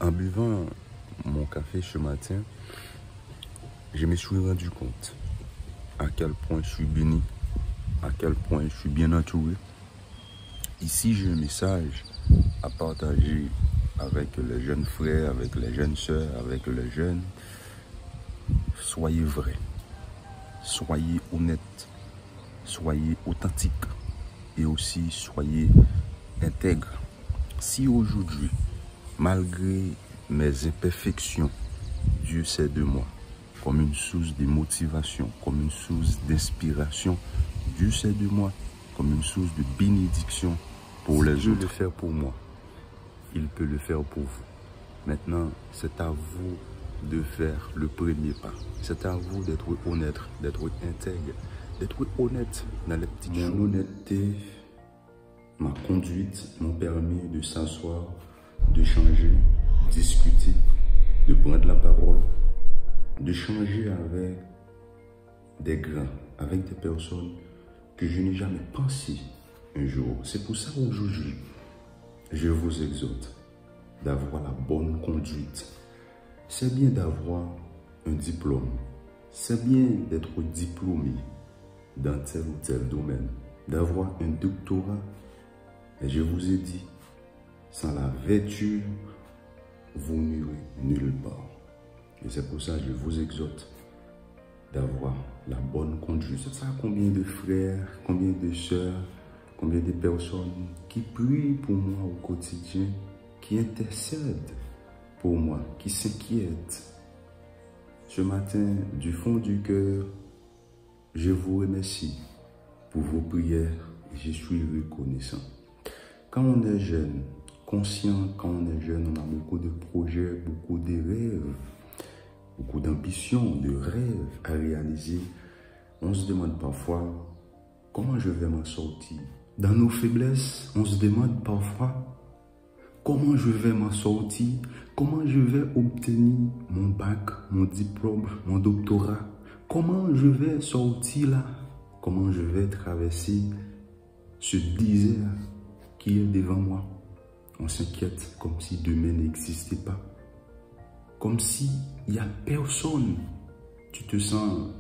En buvant mon café ce matin, je me suis rendu compte à quel point je suis béni, à quel point je suis bien entouré. Ici, j'ai un message à partager avec les jeunes frères, avec les jeunes sœurs, avec les jeunes. Soyez vrais, soyez honnêtes, soyez authentiques et aussi soyez intègres. Si aujourd'hui, malgré mes imperfections, Dieu sait de moi comme une source de motivation, comme une source d'inspiration, Dieu sait de moi comme une source de bénédiction pour les autres. Il peut le faire pour moi, il peut le faire pour vous. Maintenant, c'est à vous de faire le premier pas. C'est à vous d'être honnête, d'être intègre, d'être honnête dans les petites choses. Mon honnêteté, ma conduite m'ont permis de s'asseoir, de changer, discuter, de prendre la parole, de changer avec des grands, avec des personnes que je n'ai jamais pensé un jour. C'est pour ça qu'aujourd'hui, je vous exhorte d'avoir la bonne conduite. C'est bien d'avoir un diplôme. C'est bien d'être diplômé dans tel ou tel domaine, d'avoir un doctorat. Et je vous ai dit, sans la vertu, vous n'irez nulle part. Et c'est pour ça que je vous exhorte d'avoir la bonne conduite. C'est ça, combien de frères, combien de sœurs, combien de personnes qui prient pour moi au quotidien, qui intercèdent pour moi, qui s'inquiètent. Ce matin, du fond du cœur, je vous remercie pour vos prières. Je suis reconnaissant. Quand on est jeune, conscient, quand on est jeune, on a beaucoup de projets, beaucoup de rêves, beaucoup d'ambitions, de rêves à réaliser. On se demande parfois comment je vais m'en sortir. Dans nos faiblesses, on se demande parfois comment je vais m'en sortir, comment je vais obtenir mon bac, mon diplôme, mon doctorat, comment je vais sortir là, comment je vais traverser ce désert qui est devant moi. On s'inquiète comme si demain n'existait pas. Comme si il n'y a personne. Tu te sens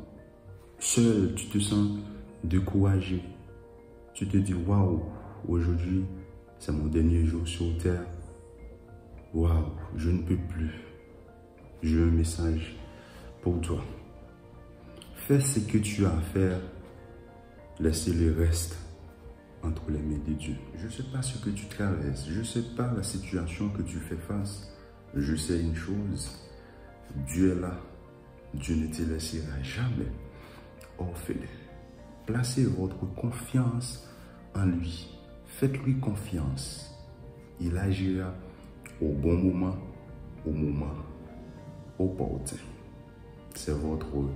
seul, tu te sens découragé. Tu te dis, waouh, aujourd'hui, c'est mon dernier jour sur terre. Waouh, je ne peux plus. J'ai un message pour toi. Fais ce que tu as à faire. Laissez le reste entre les mains de Dieu. Je ne sais pas ce que tu traverses. Je ne sais pas la situation que tu fais face. Je sais une chose. Dieu est là. Dieu ne te laissera jamais orphelin. Placez votre confiance en lui. Faites-lui confiance. Il agira au bon moment, au moment opportun. C'est votre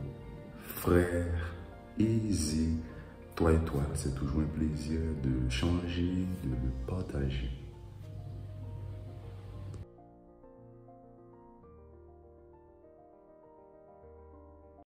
frère Aisé. Toi et toi, c'est toujours un plaisir de changer, de partager.